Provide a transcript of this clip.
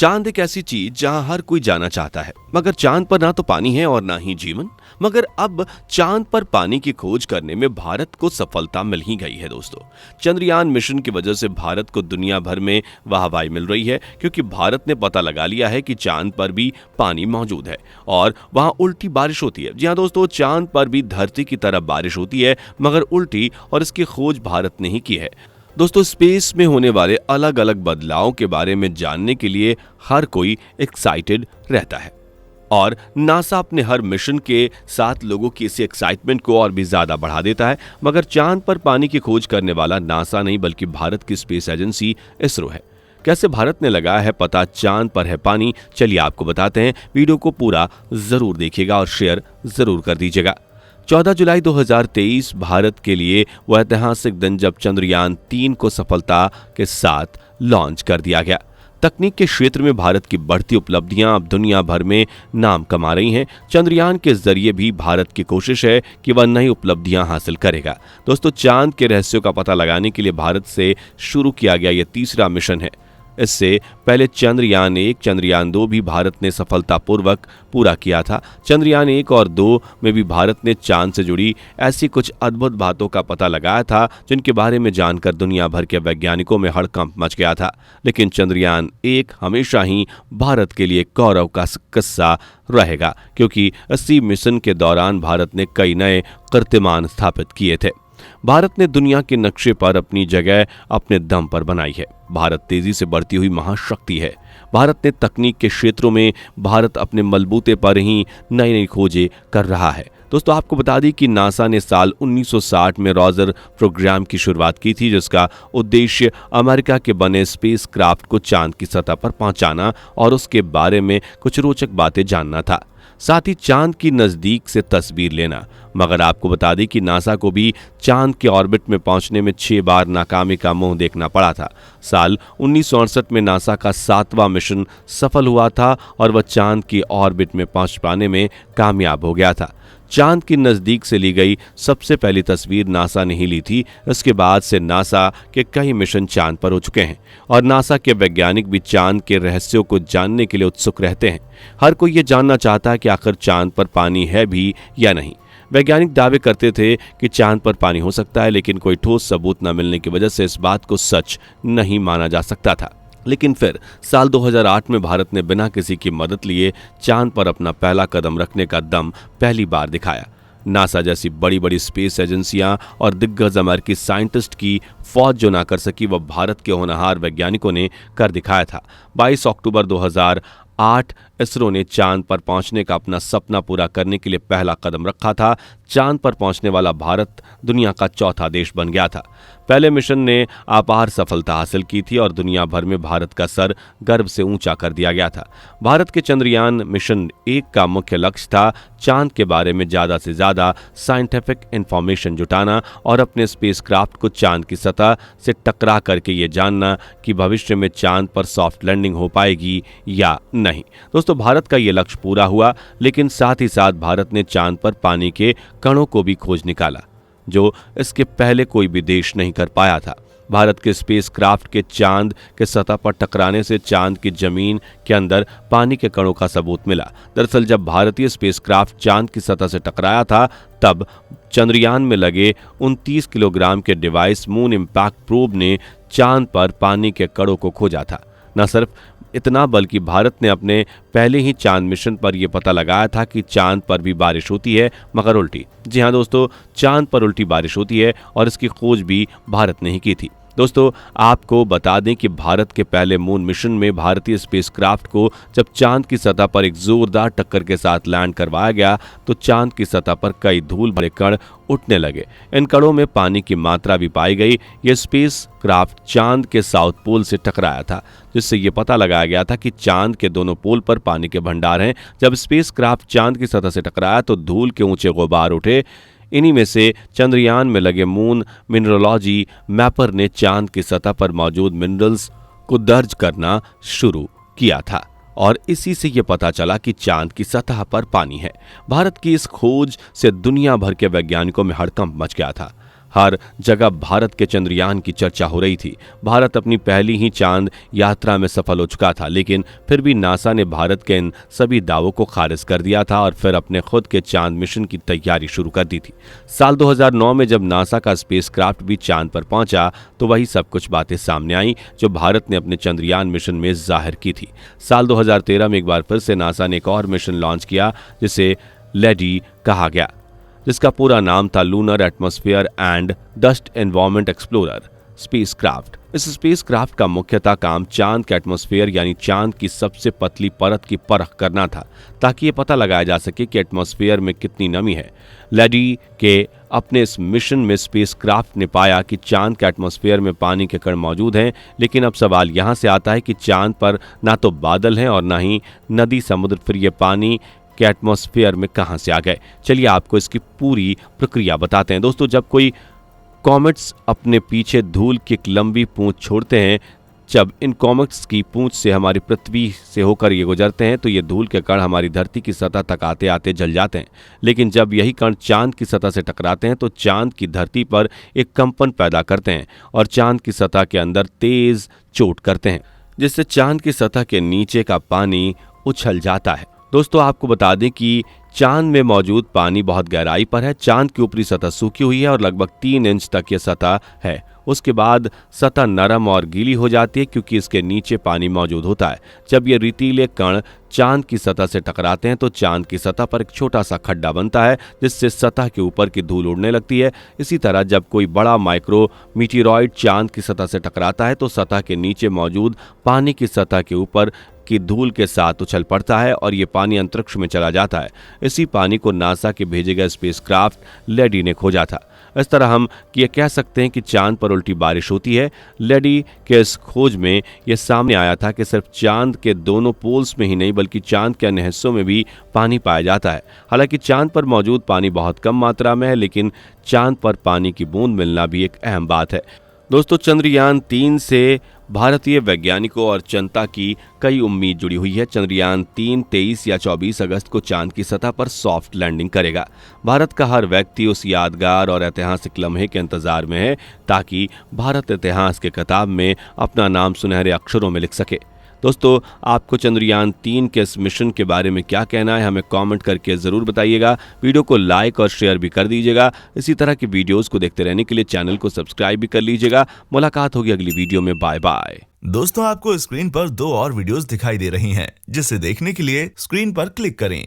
चांद एक ऐसी चीज जहां हर कोई जाना चाहता है, मगर चांद पर ना तो पानी है और ना ही जीवन। मगर अब चांद पर पानी की खोज करने में भारत को सफलता मिल ही गई है दोस्तों। चंद्रयान मिशन की वजह से भारत को दुनिया भर में वाहवाही मिल रही है, क्योंकि भारत ने पता लगा लिया है कि चांद पर भी पानी मौजूद है और वहां उल्टी बारिश होती है। जी हाँ दोस्तों, चांद पर भी धरती की तरह बारिश होती है, मगर उल्टी, और इसकी खोज भारत ने ही की है। दोस्तों, स्पेस में होने वाले अलग अलग बदलावों के बारे में जानने के लिए हर कोई एक्साइटेड रहता है और नासा अपने हर मिशन के साथ लोगों की इस एक्साइटमेंट को और भी ज्यादा बढ़ा देता है। मगर चांद पर पानी की खोज करने वाला नासा नहीं, बल्कि भारत की स्पेस एजेंसी इसरो है। कैसे भारत ने लगाया है पता चांद पर है पानी, चलिए आपको बताते हैं। वीडियो को पूरा जरूर देखिएगा और शेयर जरूर कर दीजिएगा। 14 जुलाई 2023 भारत के लिए वो ऐतिहासिक दिन जब चंद्रयान 3 को सफलता के साथ लॉन्च कर दिया गया। तकनीक के क्षेत्र में भारत की बढ़ती उपलब्धियां अब दुनिया भर में नाम कमा रही हैं। चंद्रयान के जरिए भी भारत की कोशिश है कि वह नई उपलब्धियां हासिल करेगा। दोस्तों, चांद के रहस्यों का पता लगाने के लिए भारत से शुरू किया गया यह तीसरा मिशन है। इससे पहले चंद्रयान 1, चंद्रयान 2 भी भारत ने सफलतापूर्वक पूरा किया था। चंद्रयान 1 और 2 में भी भारत ने चांद से जुड़ी ऐसी कुछ अद्भुत बातों का पता लगाया था जिनके बारे में जानकर दुनिया भर के वैज्ञानिकों में हड़कंप मच गया था। लेकिन चंद्रयान 1 हमेशा ही भारत के लिए गौरव का किस्सा रहेगा, क्योंकि इसी मिशन के दौरान भारत ने कई नए कीर्तिमान स्थापित किए थे। भारत ने दुनिया के नक्शे पर अपनी जगह अपने दम पर बनाई है। भारत तेजी से बढ़ती हुई महाशक्ति है। भारत ने तकनीक के क्षेत्रों में भारत अपने बलबूते पर ही नई नई खोजें कर रहा है। दोस्तों, आपको बता दी कि नासा ने साल 1960 में रॉजर प्रोग्राम की शुरुआत की थी, जिसका उद्देश्य अमेरिका के बने स्पेस क्राफ्ट को चांद की सतह पर पहुंचाना और उसके बारे में कुछ रोचक बातें जानना था, साथ ही चांद की नजदीक से तस्वीर लेना। मगर आपको बता दें कि नासा को भी चांद के ऑर्बिट में पहुंचने में 6 बार नाकामी का मुंह देखना पड़ा था। साल 1968 में नासा का 7वां मिशन सफल हुआ था और वह चांद की ऑर्बिट में पहुंच पाने में कामयाब हो गया था। चांद की नजदीक से ली गई सबसे पहली तस्वीर नासा ने ही ली थी। इसके बाद से नासा के कई मिशन चांद पर हो चुके हैं और नासा के वैज्ञानिक भी चांद के रहस्यों को जानने के लिए उत्सुक रहते हैं। हर कोई ये जानना चाहता है कि आखिर चांद पर पानी है भी या नहीं। वैज्ञानिक दावे करते थे कि चांद पर पानी हो सकता है, लेकिन कोई ठोस सबूत न मिलने की वजह से इस बात को सच नहीं माना जा सकता था। लेकिन फिर साल 2008 में भारत ने बिना किसी की मदद लिए चांद पर अपना पहला कदम रखने का दम पहली बार दिखाया। नासा जैसी बड़ी बड़ी स्पेस एजेंसियां और दिग्गज अमेरिकी साइंटिस्ट की फौज जो ना कर सकी, वह भारत के होनहार वैज्ञानिकों ने कर दिखाया था। 22 अक्टूबर 2008 इसरो ने चांद पर पहुंचने का अपना सपना पूरा करने के लिए पहला कदम रखा था। चांद पर पहुंचने वाला भारत दुनिया का चौथा देश बन गया था। पहले मिशन ने अपार सफलता हासिल की थी और दुनिया भर में भारत का सर गर्व से ऊंचा कर दिया गया था। भारत के चंद्रयान मिशन 1 का मुख्य लक्ष्य था चांद के बारे में ज्यादा से ज्यादा साइंटिफिक इंफॉर्मेशन जुटाना और अपने स्पेसक्राफ्ट को चांद की सतह से टकरा करके ये जानना कि भविष्य में चांद पर सॉफ्ट लैंडिंग हो पाएगी या नहीं। दोस्तों, भारत का ये लक्ष्य पूरा हुआ, लेकिन साथ ही साथ भारत ने चांद पर पानी के कणों को भी खोज निकाला, जो इसके पहले कोई भी देश नहीं कर पाया था। भारत के स्पेसक्राफ्ट के चांद के सतह पर टकराने से चांद की जमीन के अंदर पानी के कणों का सबूत मिला। दरअसल जब भारतीय स्पेसक्राफ्ट चांद की सतह से टकराया था, तब चंद्रयान में लगे 29 किलोग्राम के डिवाइस मून इंपैक्ट प्रोब ने चांद पर पानी के कणों को खोजा था। न सिर्फ इतना, बल्कि भारत ने अपने पहले ही चांद मिशन पर यह पता लगाया था कि चांद पर भी बारिश होती है, मगर उल्टी। जी हाँ दोस्तों, चांद पर उल्टी बारिश होती है और इसकी खोज भी भारत ने ही की थी। दोस्तों, आपको बता दें कि भारत के पहले मून मिशन में भारतीय स्पेसक्राफ्ट को जब चांद की सतह पर एक जोरदार टक्कर के साथ लैंड करवाया गया, तो चांद की सतह पर कई धूल भरे कण उठने लगे। इन कणों में पानी की मात्रा भी पाई गई। यह स्पेसक्राफ्ट चांद के साउथ पोल से टकराया था, जिससे यह पता लगाया गया था कि चांद के दोनों पोल पर पानी के भंडार हैं। जब स्पेसक्राफ्ट चांद की सतह से टकराया तो धूल के ऊंचे गुबार उठे। इन्हीं में से चंद्रयान में लगे मून मिनरोलॉजी मैपर ने चांद की सतह पर मौजूद मिनरल्स को दर्ज करना शुरू किया था और इसी से यह पता चला कि चांद की सतह पर पानी है। भारत की इस खोज से दुनिया भर के वैज्ञानिकों में हड़कंप मच गया था। हर जगह भारत के चंद्रयान की चर्चा हो रही थी। भारत अपनी पहली ही चांद यात्रा में सफल हो चुका था, लेकिन फिर भी नासा ने भारत के इन सभी दावों को खारिज कर दिया था और फिर अपने खुद के चांद मिशन की तैयारी शुरू कर दी थी। साल 2009 में जब नासा का स्पेसक्राफ्ट भी चांद पर पहुंचा तो वही सब कुछ बातें सामने आई जो भारत ने अपने चंद्रयान मिशन में जाहिर की थी। साल 2013 में एक बार फिर से नासा ने एक और मिशन लॉन्च किया जिसे लेडी कहा गया, जिसका पूरा नाम था lunar atmosphere and dust environment explorer spacecraft. इस स्पेसक्राफ्ट का मुख्यतः काम चांद के एटमॉस्फेयर यानी चांद की सबसे पतली परत की परख करना था, ताकि ये पता लगाया जा सके कि एटमॉस्फेयर में कितनी नमी है। लेडी के अपने इस मिशन में स्पेसक्राफ्ट ने पाया कि चांद के एटमॉस्फेयर में पानी के कण मौजूद हैं, लेकिन अब सवाल यहाँ से आता है कि चांद पर ना तो बादल हैं और ना ही नदी समुद्र, फिर ये पानी के एटमॉस्फेयर में कहां से आ गए। चलिए आपको इसकी पूरी प्रक्रिया बताते हैं। दोस्तों, जब कोई कॉमेट्स अपने पीछे धूल की एक लंबी पूंछ छोड़ते हैं, जब इन कॉमेट्स की पूंछ से हमारी पृथ्वी से होकर ये गुजरते हैं तो ये धूल के कण हमारी धरती की सतह तक आते आते जल जाते हैं। लेकिन जब यही कण चांद की सतह से टकराते हैं तो चांद की धरती पर एक कंपन पैदा करते हैं और चांद की सतह के अंदर तेज चोट करते हैं, जिससे चांद की सतह के नीचे का पानी उछल जाता है। दोस्तों, आपको बता दें कि चांद में मौजूद पानी बहुत गहराई पर है। चांद की ऊपरी सतह सूखी हुई है और लगभग 3 इंच तक यह सतह है। उसके बाद सतह नरम और गीली हो जाती है क्योंकि इसके नीचे पानी मौजूद होता है। जब ये रेतीले कण चांद की सतह से टकराते हैं तो चांद की सतह पर एक छोटा सा खड्डा बनता है, जिससे सतह के ऊपर की धूल उड़ने लगती है। इसी तरह जब कोई बड़ा माइक्रो मीटिरॉइड चांद की सतह से टकराता है तो सतह के नीचे मौजूद पानी की सतह के ऊपर की धूल के साथ उछल पड़ता है और ये पानी अंतरिक्ष में चला जाता है। इसी पानी को नासा के भेजे गए स्पेसक्राफ्ट लेडी ने खोजा था। इस तरह हम ये कह सकते हैं कि चांद पर उल्टी बारिश होती है। लेडी के इस खोज में यह सामने आया था कि सिर्फ चांद के दोनों पोल्स में ही नहीं बल्कि चांद के अन्य हिस्सों में भी पानी पाया जाता है। हालांकि चांद पर मौजूद पानी बहुत कम मात्रा में है, लेकिन चांद पर पानी की बूंद मिलना भी एक अहम बात है। दोस्तों, चंद्रयान 3 से भारतीय वैज्ञानिकों और जनता की कई उम्मीद जुड़ी हुई है। चंद्रयान 3 23 या 24 अगस्त को चांद की सतह पर सॉफ्ट लैंडिंग करेगा। भारत का हर व्यक्ति उस यादगार और ऐतिहासिक लम्हे के इंतजार में है ताकि भारत इतिहास के किताब में अपना नाम सुनहरे अक्षरों में लिख सके। दोस्तों, आपको चंद्रयान 3 के इस मिशन के बारे में क्या कहना है, हमें कमेंट करके ज़रूर बताइएगा। वीडियो को लाइक और शेयर भी कर दीजिएगा। इसी तरह की वीडियोस को देखते रहने के लिए चैनल को सब्सक्राइब भी कर लीजिएगा। मुलाकात होगी अगली वीडियो में। Bye bye. दोस्तों, आपको स्क्रीन पर 2 और वीडियोस दिखाई दे रही हैं, जिसे देखने के लिए स्क्रीन पर क्लिक करें।